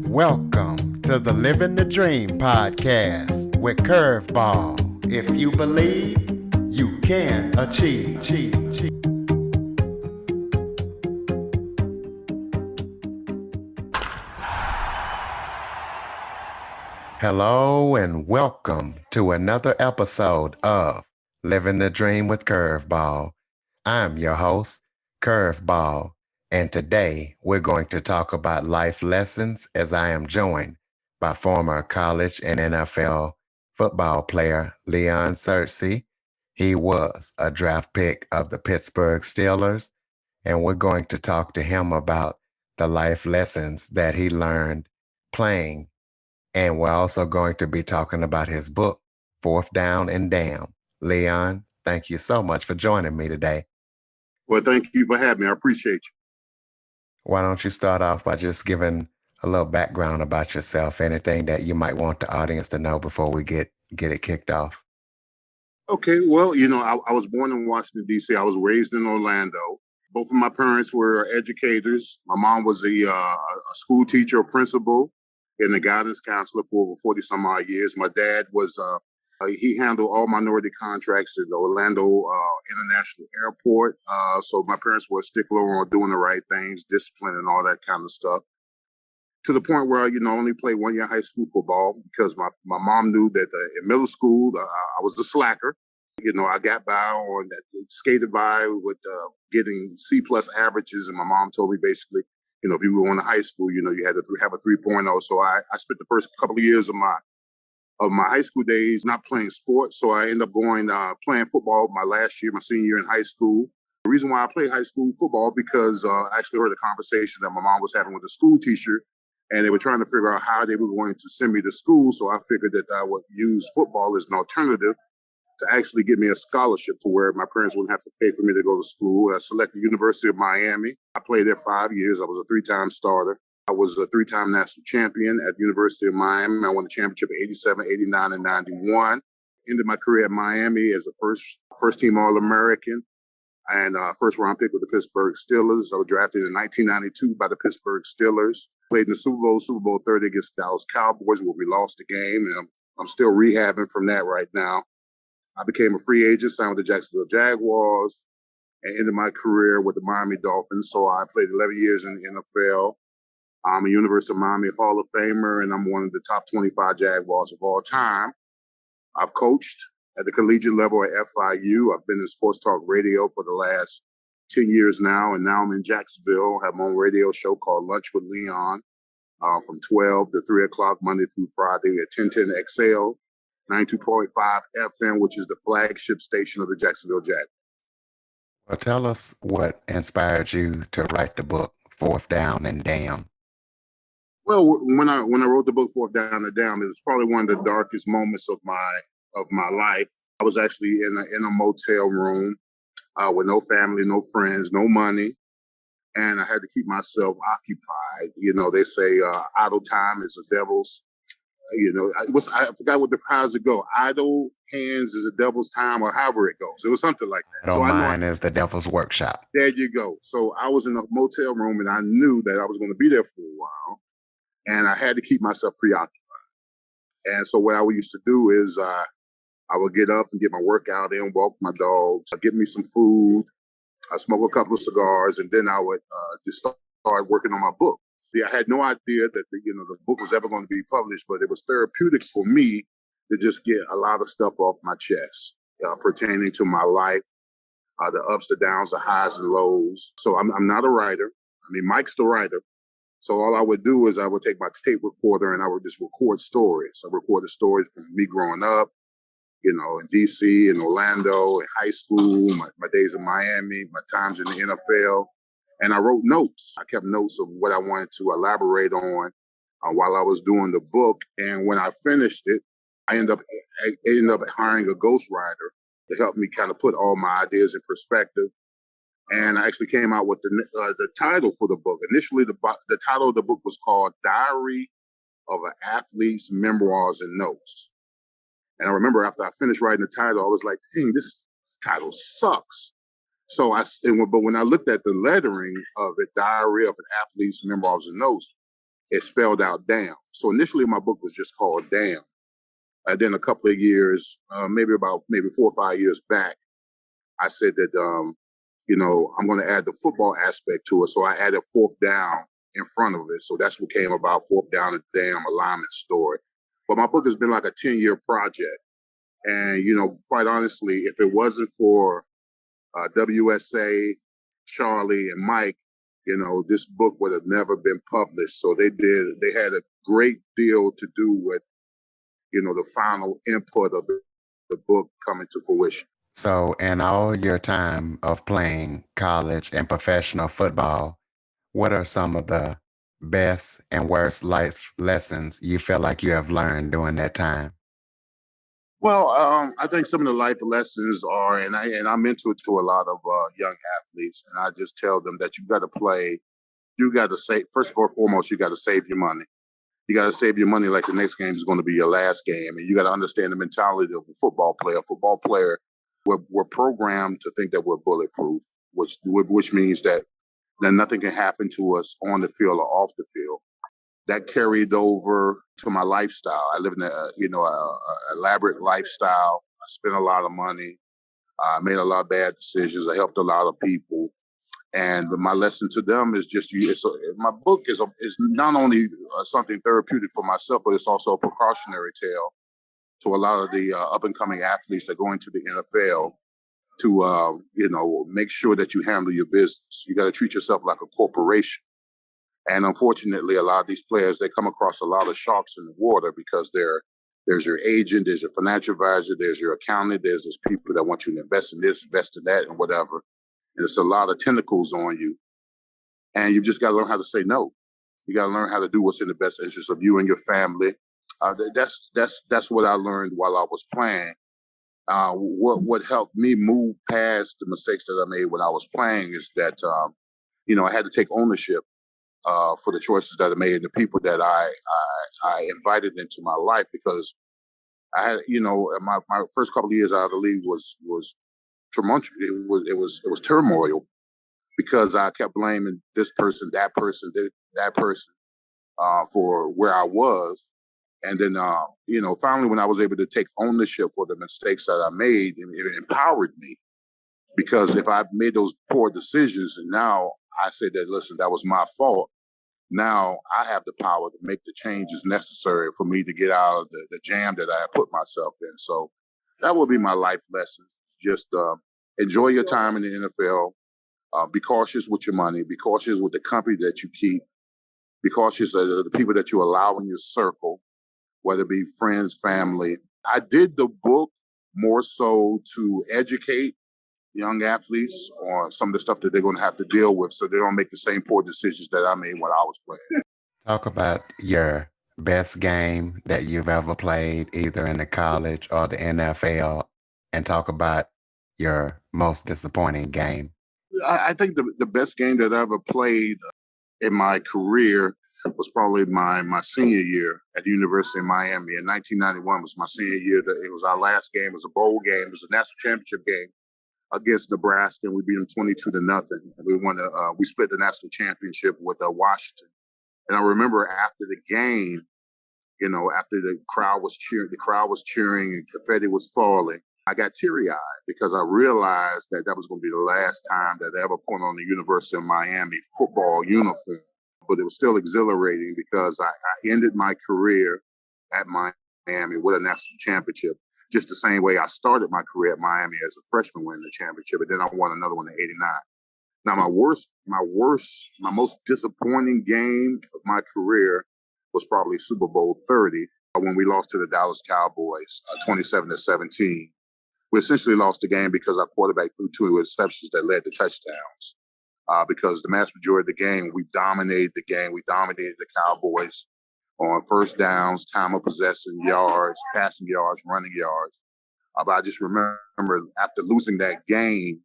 Welcome to the Living the Dream podcast with Curveball. If you believe, you can achieve. Hello and welcome to another episode of Living the Dream with Curveball. I'm your host, Curveball, and today we're going to talk about life lessons as I am joined by former college and NFL football player Leon Searcy. He was a draft pick of the Pittsburgh Steelers, and we're going to talk to him about the life lessons that he learned playing. And we're also going to be talking about his book, Fourth Down and Down. Leon, thank you so much for joining me today. Well, thank you for having me. I appreciate you. Why don't you start off by just giving a little background about yourself, anything that you might want the audience to know before we get it kicked off? Okay, well, I was born in Washington, D.C. I was raised in Orlando. Both of my parents were educators. My mom was a school teacher, a principal, and a guidance counselor for over 40 some odd years. My dad was, he handled all minority contracts at the Orlando International Airport. So my parents were a stickler on doing the right things, discipline and all that kind of stuff. To the point where, I only played 1 year high school football because my mom knew that in middle school, I was the slacker. I got by on that, skated by with getting C+ averages. And my mom told me basically, if you were going to high school, you had to have a 3.0. So I spent the first couple of years of my high school days not playing sports. So I ended up going playing football my last year, my senior year in high school. The reason why I played high school football because I actually heard a conversation that my mom was having with a school teacher. And they were trying to figure out how they were going to send me to school. So I figured that I would use football as an alternative to actually give me a scholarship to where my parents wouldn't have to pay for me to go to school. I selected University of Miami. I played there 5 years. I was a 3-time starter. I was a 3-time national champion at the University of Miami. I won the championship in 87, 89, and 91. Ended my career at Miami as a first team All-American and first round pick with the Pittsburgh Steelers. I was drafted in 1992 by the Pittsburgh Steelers. Played in the Super Bowl 30 against the Dallas Cowboys where we lost the game. And I'm still rehabbing from that right now. I became a free agent, signed with the Jacksonville Jaguars, and ended my career with the Miami Dolphins. So I played 11 years in the NFL. I'm a University of Miami Hall of Famer, and I'm one of the top 25 Jaguars of all time. I've coached at the collegiate level at FIU. I've been in sports talk radio for the last 10 years now, and now I'm in Jacksonville. I have my own radio show called Lunch with Leon from 12 to 3 o'clock Monday through Friday at 1010 XL, 92.5 FM, which is the flagship station of the Jacksonville Jaguars. Well, tell us what inspired you to write the book, Fourth Down and Down. Well, when I wrote the book Fourth Down and Down, it was probably one of the darkest moments of my life. I was actually in a motel room with no family, no friends, no money. And I had to keep myself occupied. They say idle time is the devil's. I forgot how's it go? Idle hands is the devil's time, or however it goes. It was something like that. So mine is the devil's workshop. There you go. So I was in a motel room, and I knew that I was going to be there for a while, and I had to keep myself preoccupied. And so what I used to do is I would get up and get my workout in, walk my dogs, get me some food, I smoke a couple of cigars, and then I would just start working on my book. I had no idea that the book was ever going to be published, but it was therapeutic for me to just get a lot of stuff off my chest pertaining to my life, the ups, the downs, the highs and lows. So I'm not a writer. I mean, Mike's the writer. So all I would do is I would take my tape recorder and I would just record stories. I recorded stories from me growing up, in D.C., in Orlando, in high school, my days in Miami, my times in the NFL. And I wrote notes. I kept notes of what I wanted to elaborate on while I was doing the book. And when I finished it, I ended up hiring a ghostwriter to help me kind of put all my ideas in perspective. And I actually came out with the title for the book. Initially, the title of the book was called Diary of an Athlete's Memoirs and Notes. And I remember after I finished writing the title, I was like, dang, this title sucks. So but when I looked at the lettering of it, Diary of an Athlete's Memoirs and Notes, it spelled out damn. So initially my book was just called Damn. And then a couple of years, maybe 4 or 5 years back, I said that, I'm going to add the football aspect to it. So I added fourth down in front of it. So that's what came about, fourth down and damn alignment story. But my book has been like a 10-year project. And, quite honestly, if it wasn't for WSA, Charlie, and Mike, this book would have never been published. So they had a great deal to do with, the final input of the book coming to fruition. So, in all your time of playing college and professional football, what are some of the best and worst life lessons you feel like you have learned during that time? Well, I think some of the life lessons are, and I mentor to a lot of young athletes, and I just tell them that you got to play. You got to save. First and foremost, you got to save your money. You got to save your money like the next game is going to be your last game, and you got to understand the mentality of a football player. A football player, we're programmed to think that we're bulletproof, which means that nothing can happen to us on the field or off the field. That carried over to my lifestyle. I live in a elaborate lifestyle. I spent a lot of money. I made a lot of bad decisions. I helped a lot of people. And my lesson to them is just my book is not only something therapeutic for myself, but it's also a precautionary tale to a lot of the up and coming athletes that go into the NFL to, make sure that you handle your business. You got to treat yourself like a corporation. And unfortunately, a lot of these players, they come across a lot of sharks in the water because there's your agent, there's your financial advisor, there's your accountant, there's those people that want you to invest in this, invest in that, and whatever. And it's a lot of tentacles on you. And you've just got to learn how to say no. You got to learn how to do what's in the best interest of you and your family. That's what I learned while I was playing. What helped me move past the mistakes that I made when I was playing is that, I had to take ownership for the choices that I made and the people that I invited into my life, because I had, my first couple of years out of the league was tumultuous. It was turmoil because I kept blaming this person, that person, for where I was. And then, finally, when I was able to take ownership for the mistakes that I made, it empowered me, because if I made those poor decisions and now I say that, listen, that was my fault. Now I have the power to make the changes necessary for me to get out of the jam that I put myself in. So that would be my life lesson. Just enjoy your time in the NFL. Be cautious with your money. Be cautious with the company that you keep. Be cautious of the people that you allow in your circle, whether it be friends, family. I did the book more so to educate young athletes on some of the stuff that they're going to have to deal with so they don't make the same poor decisions that I made when I was playing. Talk about your best game that you've ever played, either in the college or the NFL, and talk about your most disappointing game. I think the best game that I ever played in my career was probably my senior year at the University of Miami. In 1991 was my senior year. It was our last game. It was a bowl game. It was a national championship game against Nebraska, and we beat them 22-0. We split the national championship with Washington. And I remember after the game, after the crowd was cheering and confetti was falling, I got teary-eyed because I realized that was going to be the last time that I ever put on the University of Miami football uniform. But it was still exhilarating because I ended my career at Miami with a national championship, just the same way I started my career at Miami as a freshman winning the championship, and then I won another one in '89. Now, my most disappointing game of my career was probably Super Bowl 30 when we lost to the Dallas Cowboys, 27-17. We essentially lost the game because our quarterback threw 2 interceptions that led to touchdowns. Because the vast majority of the game, we dominated the game. We dominated the Cowboys on first downs, time of possession, yards, passing yards, running yards. But I just remember after losing that game,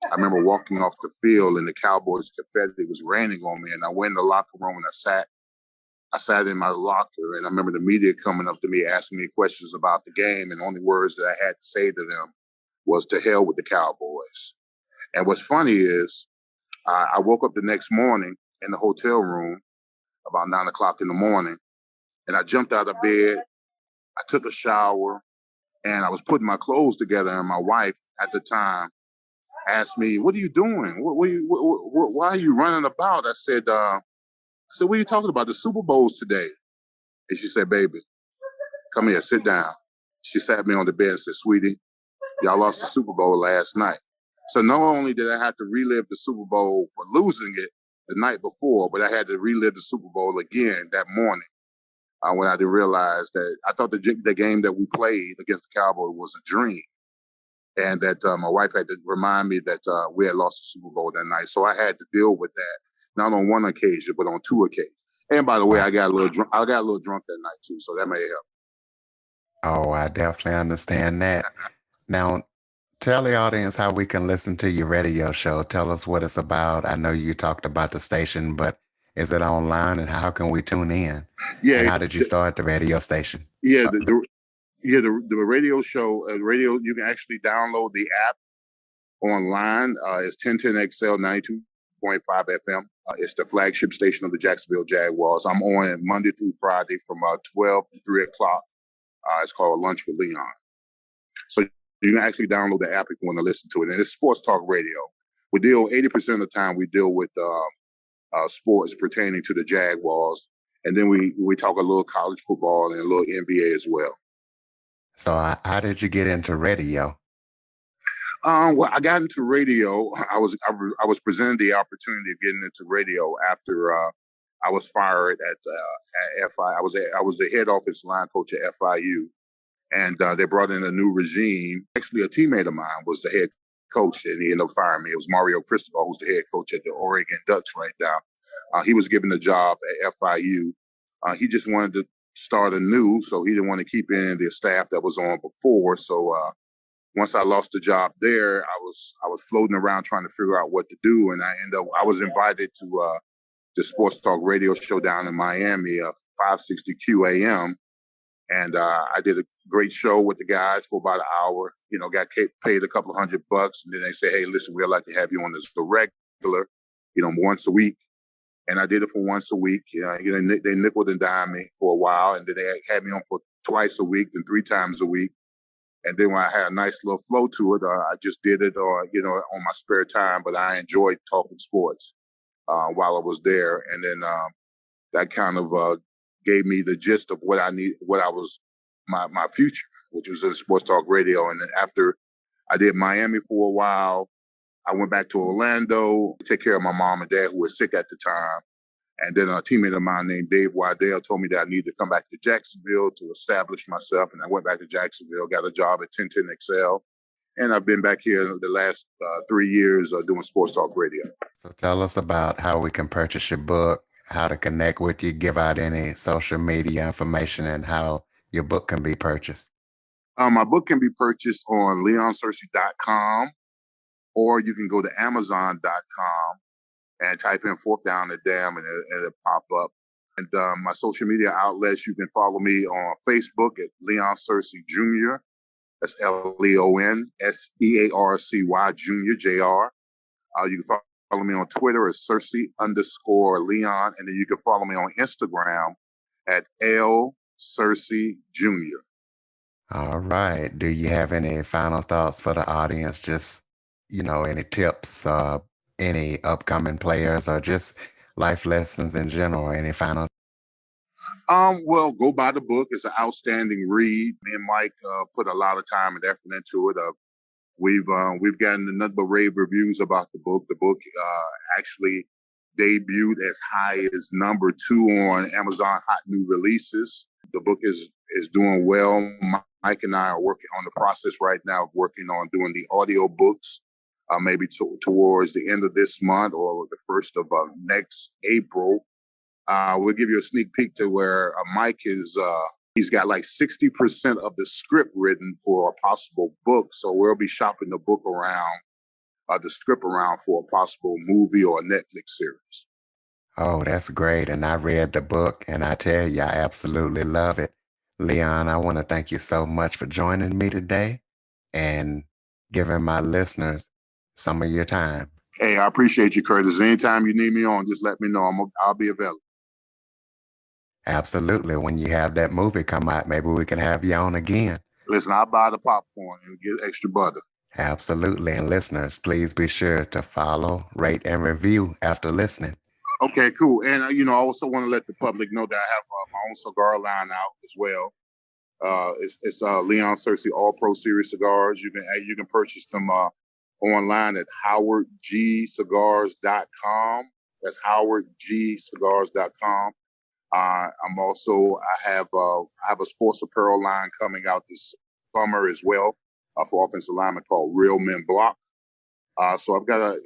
I remember walking off the field and the Cowboys confetti was raining on me. And I went in the locker room and I sat in my locker, and I remember the media coming up to me asking me questions about the game. And the only words that I had to say to them was to hell with the Cowboys. And what's funny is I woke up the next morning in the hotel room. about 9 o'clock in the morning. And I jumped out of bed. I took a shower and I was putting my clothes together. And my wife at the time asked me, "What are you doing? Why are you running about?" I said, "What are you talking about? The Super Bowl's today." And she said, "Baby, come here, sit down." She sat me on the bed and said, "Sweetie, y'all lost the Super Bowl last night." So not only did I have to relive the Super Bowl for losing it the night before, but I had to relive the Super Bowl again that morning when I didn't realize that I thought the game that we played against the Cowboys was a dream. And that my wife had to remind me that we had lost the Super Bowl that night. So I had to deal with that, not on one occasion, but on two occasions. And by the way, Wow. I got a little drunk. I got a little drunk that night too, so that may help. Oh, I definitely understand that. Now, tell the audience how we can listen to your radio show. Tell us what it's about. I know you talked about the station, but is it online and how can we tune in? And Yeah, how did you start the radio station? yeah, the radio show, radio. You can actually download the app online. It's 1010XL 92.5 FM. It's the flagship station of the Jacksonville Jaguars. I'm on Monday through Friday from 12 to 3 o'clock. It's called Lunch with Leon. So you can actually download the app if you want to listen to it. And it's sports talk radio. We deal 80% of the time we deal with sports pertaining to the Jaguars. And then we talk a little college football and a little NBA as well. So how did you get into radio? Well, I got into radio. I was presented the opportunity of getting into radio after I was fired at FI. I was the head office line coach at FIU, and they brought in a new regime. Actually, a teammate of mine was the head coach, and he ended up firing me. It was Mario Cristobal, who's the head coach at the Oregon Ducks right now. He was given a job at FIU. He just wanted to start anew, so he didn't want to keep in the staff that was on before. So once I lost the job there, I was floating around trying to figure out what to do, and I was invited to the sports talk radio show down in Miami, 560 QAM, and I did a great show with the guys for about an hour. You know, got paid a couple $100, and then they say, "Hey, listen, we'd like to have you on as a regular, once a week." And I did it for once a week. They nickel and dime me for a while, and then they had me on for twice a week, then 3 times a week. And then when I had a nice little flow to it, I just did it, on my spare time. But I enjoyed talking sports while I was there, and then that kind of gave me the gist of what I need, my future, which was in sports talk radio. And then after I did Miami for a while, I went back to Orlando to take care of my mom and dad who were sick at the time. And then a teammate of mine named Dave Waddell told me that I needed to come back to Jacksonville to establish myself. And I went back to Jacksonville, got a job at 1010XL. And I've been back here the last 3 years doing sports talk radio. So tell us about how we can purchase your book, how to connect with you, give out any social media information, and how your book can be purchased. My book can be purchased on leonsearcy.com, or you can go to amazon.com and type in Fourth Down the Dam, and it'll pop up. And my social media outlets, you can follow me on Facebook at Leon Searcy Jr. That's LeonSearcy Jr. Jr. You can follow me on Twitter at Searcy_Leon. And then you can follow me on Instagram at L Searcy Jr. All right. Do you have any final thoughts for the audience? Just, any tips, any upcoming players, or just life lessons in general? Any final? Well, go buy the book. It's an outstanding read. Me and Mike put a lot of time and effort into it. We've gotten nothing but rave reviews about the book. The book actually debuted as high as number 2 on Amazon Hot New Releases. The book is doing well. Mike and I are working on the process right now of working on doing the audio books, maybe towards the end of this month or the first of next April. We'll give you a sneak peek to where Mike is. He's got like 60% of the script written for a possible book. So we'll be shopping the book around, the script around for a possible movie or a Netflix series. Oh, that's great. And I read the book, and I tell you, I absolutely love it. Leon, I want to thank you so much for joining me today and giving my listeners some of your time. Hey, I appreciate you, Curtis. Anytime you need me on, just let me know. I'll be available. Absolutely. When you have that movie come out, maybe we can have you on again. Listen, I'll buy the popcorn and get extra butter. Absolutely. And listeners, please be sure to follow, rate, and review after listening. Okay, cool. And I also want to let the public know that I have my own cigar line out as well. It's Leon Searcy All Pro Series cigars. You can purchase them online at howardgcigars.com. That's howardgcigars.com. I have a sports apparel line coming out this summer as well for offensive linemen called Real Men Block. So I've got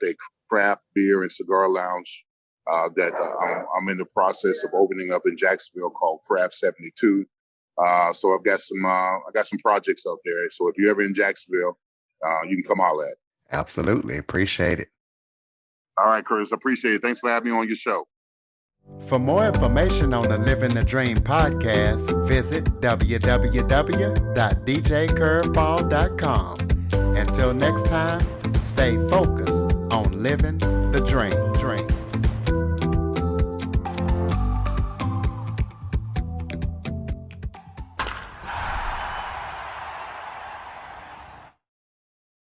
a craft beer and cigar lounge that I'm in the process of opening up in Jacksonville called Craft 72. So I got some projects up there. So if you're ever in Jacksonville, you can come holler at. Absolutely. Appreciate it. All right, Curtis, appreciate it. Thanks for having me on your show. For more information on the Living the Dream podcast, visit www.djcurveball.com. Until next time, stay focused on living the dream.